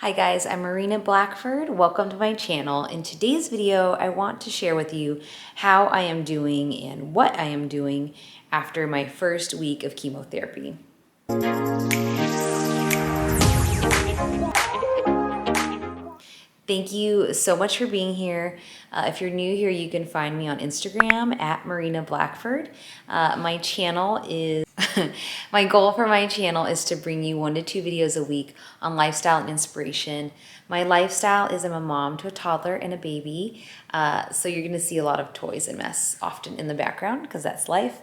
Hi guys, I'm Marina Blackford. Welcome to my channel. In today's video, I want to share with you how I am doing and what I am doing after my first week of chemotherapy. Thank you so much for being here. If you're new here, you can find me on Instagram at Marina Blackford. My channel is, my goal for my channel is to bring you 1 to 2 videos a week on lifestyle and inspiration. My lifestyle is I'm a mom to a toddler and a baby. So you're gonna see a lot of toys and mess often in the background because that's life.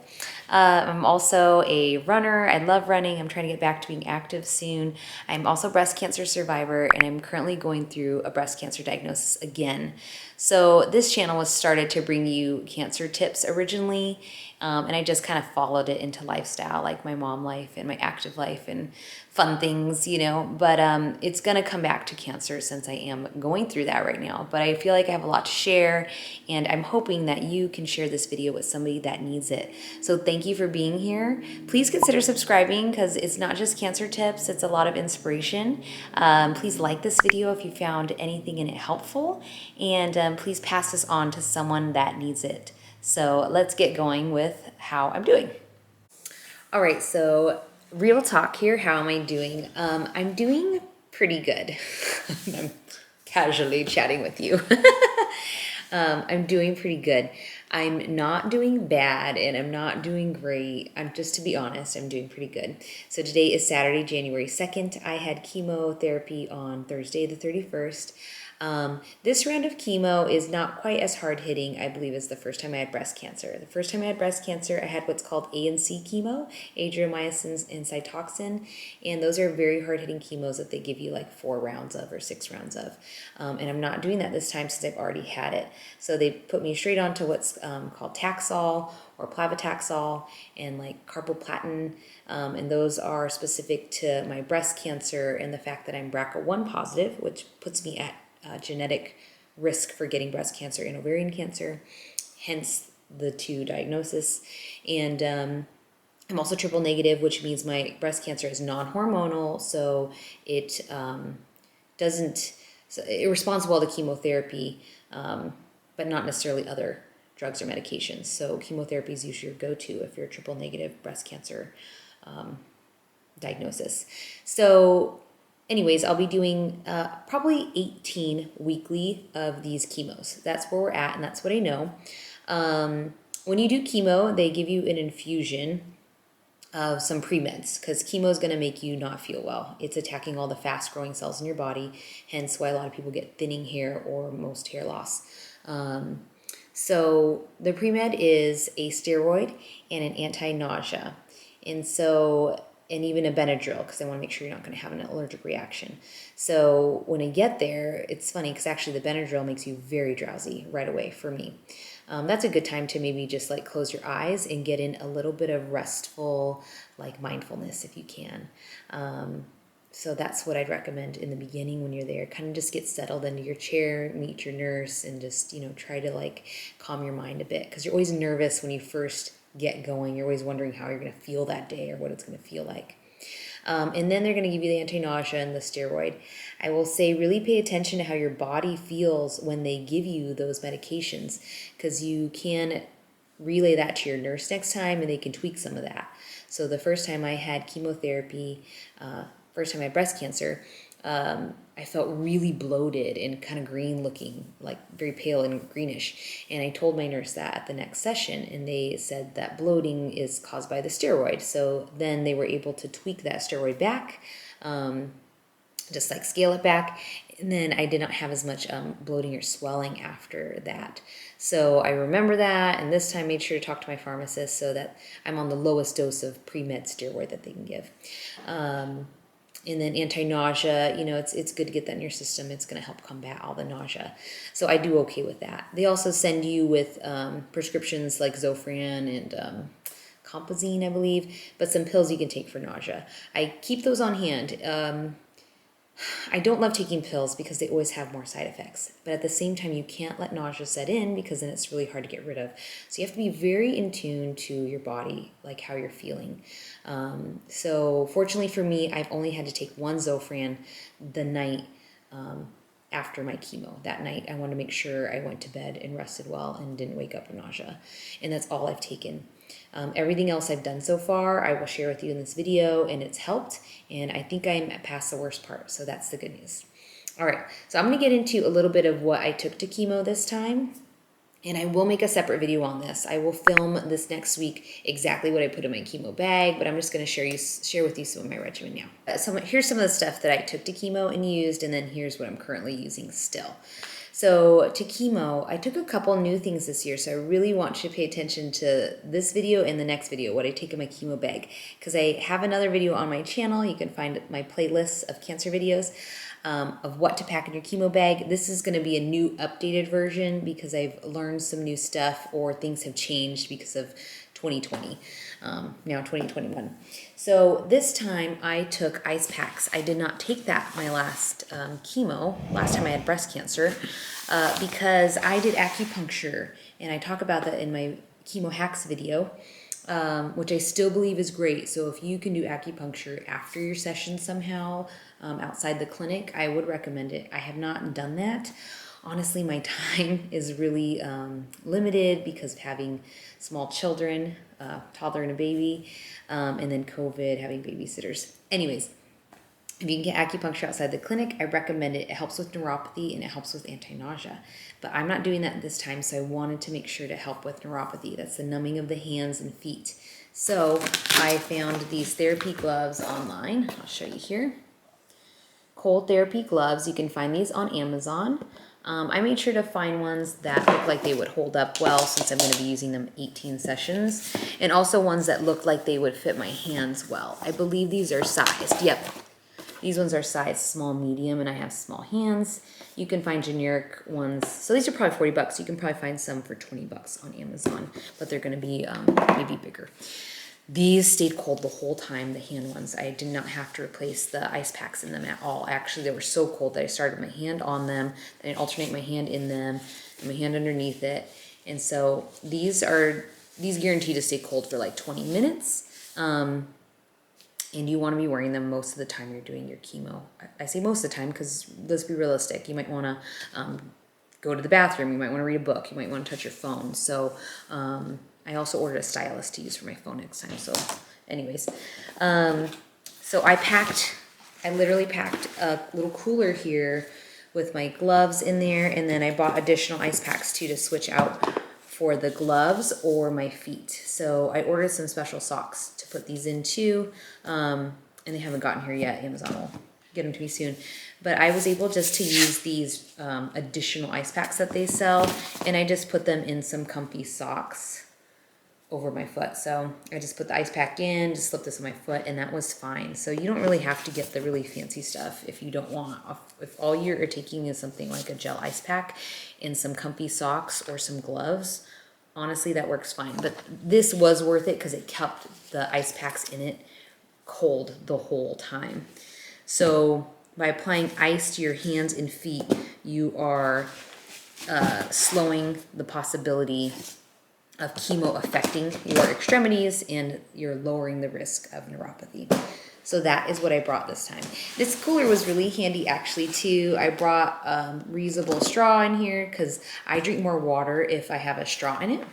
I'm also a runner. I love running. I'm trying to get back to being active soon. I'm also a breast cancer survivor, and I'm currently going through a breast cancer diagnosis again. So this channel was started to bring you cancer tips originally, and I just kind of followed it into lifestyle, like my mom life and my active life and fun things, you know, but it's gonna come back to cancer since I am going through that right now. But I feel like I have a lot to share, and I'm hoping that you can share this video with somebody that needs it. So thank you for being here. Please consider subscribing because it's not just cancer tips, it's a lot of inspiration. Please like this video if you found anything in it helpful, and please pass this on to someone that needs it. So let's get going with how I'm doing. All right, so real talk here. How am I doing? I'm doing pretty good. I'm casually chatting with you. I'm doing pretty good. I'm not doing bad and I'm not doing great. To be honest, I'm doing pretty good. So today is Saturday, January 2nd. I had chemotherapy on Thursday, the 31st. This round of chemo is not quite as hard hitting, I believe, as the first time I had breast cancer. The first time I had breast cancer, I had what's called A and C chemo, adriamycin and Cytoxan, and those are very hard hitting chemos that they give you like 4 rounds of or 6 rounds of. And I'm not doing that this time since I've already had it. So they put me straight onto what's called Taxol or Plavataxol and like carboplatin, and those are specific to my breast cancer and the fact that I'm BRCA1 positive, which puts me at genetic risk for getting breast cancer and ovarian cancer, hence the 2 diagnoses. And I'm also triple negative, which means my breast cancer is non-hormonal, so it it responds well to chemotherapy, but not necessarily other drugs or medications. So chemotherapy is usually your go-to if you're a triple negative breast cancer diagnosis. So anyways, I'll be doing probably 18 weekly of these chemos. That's where we're at, and that's what I know. When you do chemo, they give you an infusion of some pre-meds because chemo is going to make you not feel well. It's attacking all the fast-growing cells in your body, hence why a lot of people get thinning hair or most hair loss. So the pre-med is a steroid and an anti-nausea. And even a Benadryl, because I want to make sure you're not going to have an allergic reaction. So when I get there, it's funny because actually the Benadryl makes you very drowsy right away for me. That's a good time to maybe just like close your eyes and get in a little bit of restful, like mindfulness if you can. So that's what I'd recommend in the beginning when you're there. Kind of just get settled into your chair, meet your nurse, and just, you know, try to like calm your mind a bit because you're always nervous when you first get going. You're always wondering how you're going to feel that day or what it's going to feel like. And then they're going to give you the anti-nausea and the steroid. I will say really pay attention to how your body feels when they give you those medications because you can relay that to your nurse next time and they can tweak some of that. So the first time I had chemotherapy, first time I had breast cancer, I felt really bloated and kind of green looking, like very pale and greenish. And I told my nurse that at the next session, and they said that bloating is caused by the steroid. So then they were able to tweak that steroid back, just like scale it back. And then I did not have as much bloating or swelling after that. So I remember that, and this time made sure to talk to my pharmacist so that I'm on the lowest dose of pre-med steroid that they can give. And then anti-nausea, you know, it's good to get that in your system. It's going to help combat all the nausea. So I do okay with that. They also send you with prescriptions like Zofran and Compazine, I believe, but some pills you can take for nausea. I keep those on hand. I don't love taking pills because they always have more side effects. But at the same time, you can't let nausea set in because then it's really hard to get rid of. So you have to be very in tune to your body, like how you're feeling. So fortunately for me, I've only had to take 1 Zofran the night after my chemo that night. I want to make sure I went to bed and rested well and didn't wake up with nausea. And that's all I've taken. Everything else I've done so far, I will share with you in this video, and it's helped. And I think I'm past the worst part, so that's the good news. All right, so I'm gonna get into a little bit of what I took to chemo this time. And I will make a separate video on this. I will film this next week exactly what I put in my chemo bag, but I'm just gonna share with you some of my regimen now. Here's some of the stuff that I took to chemo and used, and then here's what I'm currently using still. So to chemo, I took a couple new things this year, so I really want you to pay attention to this video and the next video, what I take in my chemo bag, because I have another video on my channel. You can find my playlist of cancer videos of what to pack in your chemo bag. This is going to be a new updated version because I've learned some new stuff or things have changed because of 2020, now 2021. So this time I took ice packs. I did not take that my last chemo, last time I had breast cancer, because I did acupuncture, and I talk about that in my chemo hacks video, which I still believe is great. So if you can do acupuncture after your session somehow, outside the clinic, I would recommend it. I have not done that. Honestly, my time is really limited because of having small children, toddler and a baby, and then COVID, having babysitters. Anyways, if you can get acupuncture outside the clinic, I recommend it. It helps with neuropathy and it helps with anti-nausea. But I'm not doing that this time, so I wanted to make sure to help with neuropathy. That's the numbing of the hands and feet. So I found these therapy gloves online. I'll show you here. Cold therapy gloves. You can find these on Amazon. I made sure to find ones that look like they would hold up well since I'm going to be using them 18 sessions, and also ones that look like they would fit my hands well. I believe these are sized. Yep. These ones are sized small, medium, and I have small hands. You can find generic ones. So these are probably 40 bucks. You can probably find some for 20 bucks on Amazon, but they're going to be maybe bigger. These stayed cold the whole time, the hand ones. I did not have to replace the ice packs in them at all. Actually, they were so cold that I started my hand on them, then I'd alternate my hand in them and my hand underneath it. And so these guarantee to stay cold for like 20 minutes. And you want to be wearing them most of the time you're doing your chemo. I say most of the time because let's be realistic. You might want to go to the bathroom. You might want to read a book. You might want to touch your phone. So I also ordered a stylus to use for my phone next time. So anyways, so I literally packed a little cooler here with my gloves in there. And then I bought additional ice packs too to switch out for the gloves or my feet. So I ordered some special socks to put these in too. And they haven't gotten here yet. Amazon will get them to me soon. But I was able just to use these additional ice packs that they sell. And I just put them in some comfy socks over my foot. So I just put the ice pack in, just slipped this on my foot, and that was fine. So you don't really have to get the really fancy stuff if you don't want. If all you're taking is something like a gel ice pack and some comfy socks or some gloves, honestly, that works fine. But this was worth it because it kept the ice packs in it cold the whole time. So by applying ice to your hands and feet, you are slowing the possibility of chemo affecting your extremities, and you're lowering the risk of neuropathy. So that is what I brought this time. This cooler was really handy actually too. I brought reusable straw in here because I drink more water if I have a straw in it.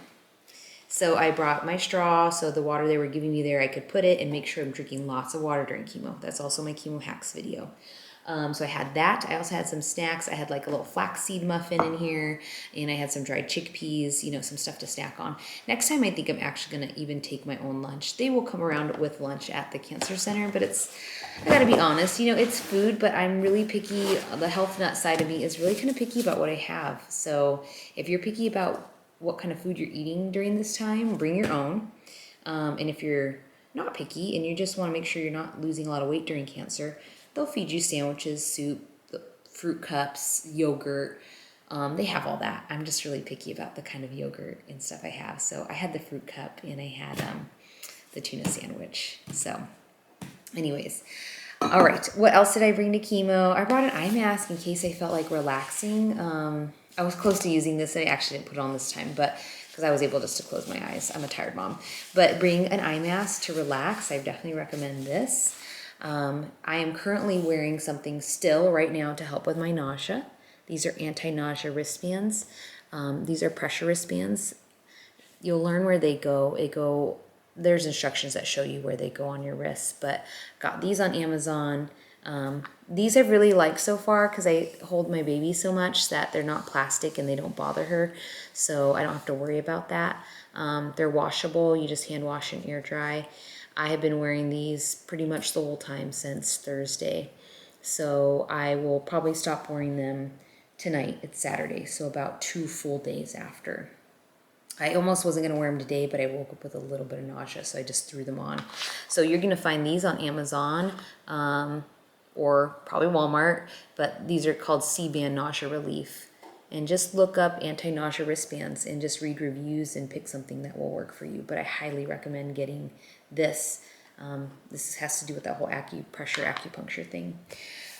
So I brought my straw, so the water they were giving me there, I could put it and make sure I'm drinking lots of water during chemo. That's also my chemo hacks video. So I had that. I also had some snacks. I had like a little flaxseed muffin in here, and I had some dried chickpeas, you know, some stuff to snack on. Next time I think I'm actually going to even take my own lunch. They will come around with lunch at the cancer center, but I gotta be honest, you know, it's food, but I'm really picky. The health nut side of me is really kind of picky about what I have. So if you're picky about what kind of food you're eating during this time, bring your own. And if you're not picky and you just want to make sure you're not losing a lot of weight during cancer, they'll feed you sandwiches, soup, fruit cups, yogurt. They have all that. I'm just really picky about the kind of yogurt and stuff I have. So I had the fruit cup and I had the tuna sandwich. So anyways, all right. What else did I bring to chemo? I brought an eye mask in case I felt like relaxing. I was close to using this. I actually didn't put it on this time, but because I was able just to close my eyes. I'm a tired mom. But bring an eye mask to relax. I definitely recommend this. I am currently wearing something still right now to help with my nausea. These are anti-nausea wristbands. These are pressure wristbands. You'll learn where they go. There's instructions that show you where they go on your wrists, but got these on Amazon. These I've really liked so far because I hold my baby so much that they're not plastic and they don't bother her, so I don't have to worry about that. They're washable. You just hand wash and air dry. I have been wearing these pretty much the whole time since Thursday, so I will probably stop wearing them tonight. It's Saturday, so about 2 full days after. I almost wasn't going to wear them today, but I woke up with a little bit of nausea, so I just threw them on. So you're going to find these on Amazon or probably Walmart, but these are called C-Band Nausea Relief. And just look up anti-nausea wristbands and just read reviews and pick something that will work for you. But I highly recommend getting this. This has to do with that whole acupuncture thing.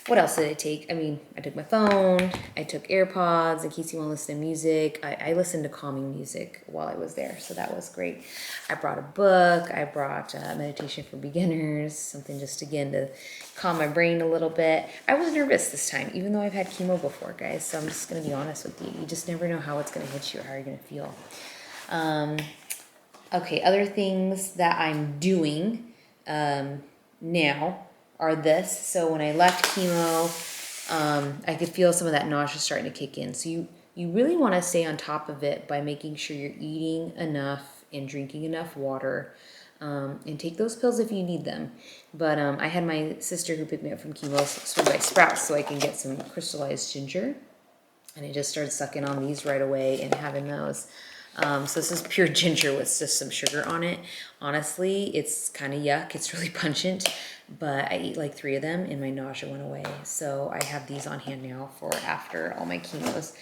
What else did I take? I mean, I took my phone, I took AirPods in case you want to listen to music. I listened to calming music while I was there, so that was great. I brought a book, I brought Meditation for Beginners, something just again to calm my brain a little bit. I was nervous this time, even though I've had chemo before, guys, so I'm just going to be honest with you. You just never know how it's going to hit you or how you're going to feel. Okay, other things that I'm doing now are this. So when I left chemo, I could feel some of that nausea starting to kick in. So you really want to stay on top of it by making sure you're eating enough and drinking enough water, and take those pills if you need them. But I had my sister who picked me up from chemo swing by Sprouts so I can get some crystallized ginger, and I just started sucking on these right away and having those. So this is pure ginger with just some sugar on it. Honestly, it's kind of yuck. It's really pungent, but I ate like 3 of them and my nausea went away. So I have these on hand now for after all my chemos.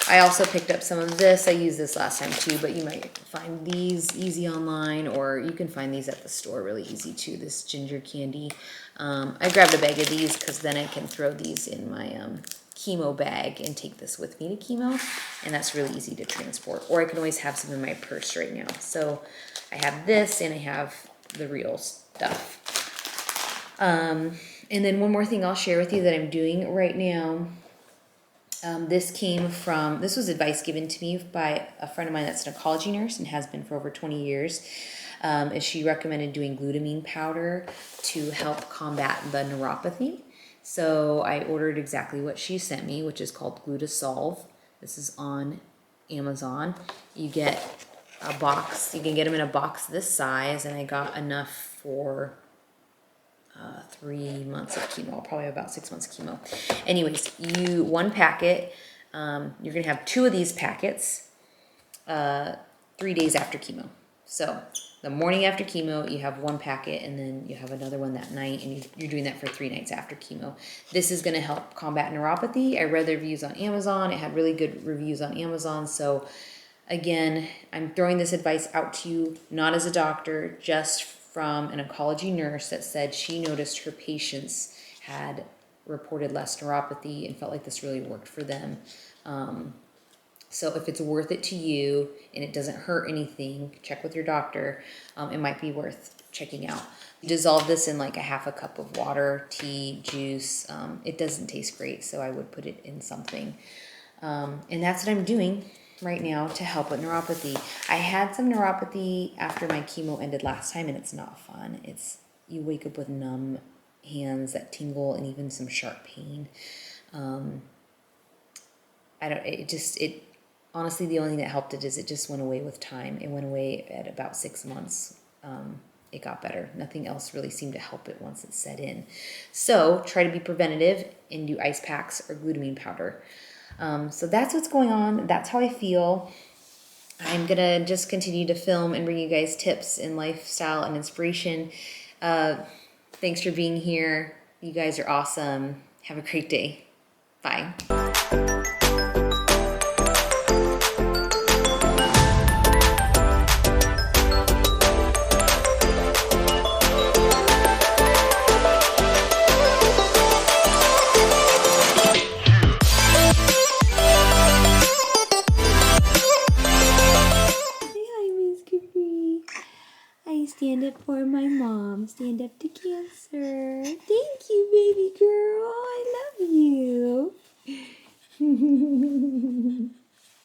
I also picked up some of this. I used this last time too, but you might find these easy online, or you can find these at the store really easy too, this ginger candy. I grabbed a bag of these because then I can throw these in my chemo bag and take this with me to chemo, and that's really easy to transport. Or I can always have some in my purse right now. So I have this and I have the real stuff. And then one more thing I'll share with you that I'm doing right now. This was advice given to me by a friend of mine that's an oncology nurse and has been for over 20 years. And she recommended doing glutamine powder to help combat the neuropathy. So I ordered exactly what she sent me, which is called Glutasolve. This is on Amazon. You get a box. You can get them in a box this size, and I got enough for 3 months of chemo, probably about 6 months of chemo. Anyways, one packet, you're gonna have 2 of these packets 3 days after chemo. So the morning after chemo, you have 1 packet, and then you have another one that night, and you're doing that for 3 nights after chemo. This is going to help combat neuropathy. I read the reviews on Amazon. It had really good reviews on Amazon. So again, I'm throwing this advice out to you, not as a doctor, just from an oncology nurse that said she noticed her patients had reported less neuropathy and felt like this really worked for them. So if it's worth it to you and it doesn't hurt anything, check with your doctor. It might be worth checking out. You dissolve this in like a half a cup of water, tea, juice. It doesn't taste great, so I would put it in something. And that's what I'm doing right now to help with neuropathy. I had some neuropathy after my chemo ended last time, and it's not fun. You wake up with numb hands that tingle and even some sharp pain. Honestly, the only thing that helped it is it just went away with time. It went away at about 6 months. It got better. Nothing else really seemed to help it once it set in. So try to be preventative and do ice packs or glutamine powder. So that's what's going on. That's how I feel. I'm going to just continue to film and bring you guys tips and lifestyle and inspiration. Thanks for being here. You guys are awesome. Have a great day. Bye. Stand up for for my mom. Stand up to cancer. Thank you, baby girl. I love you.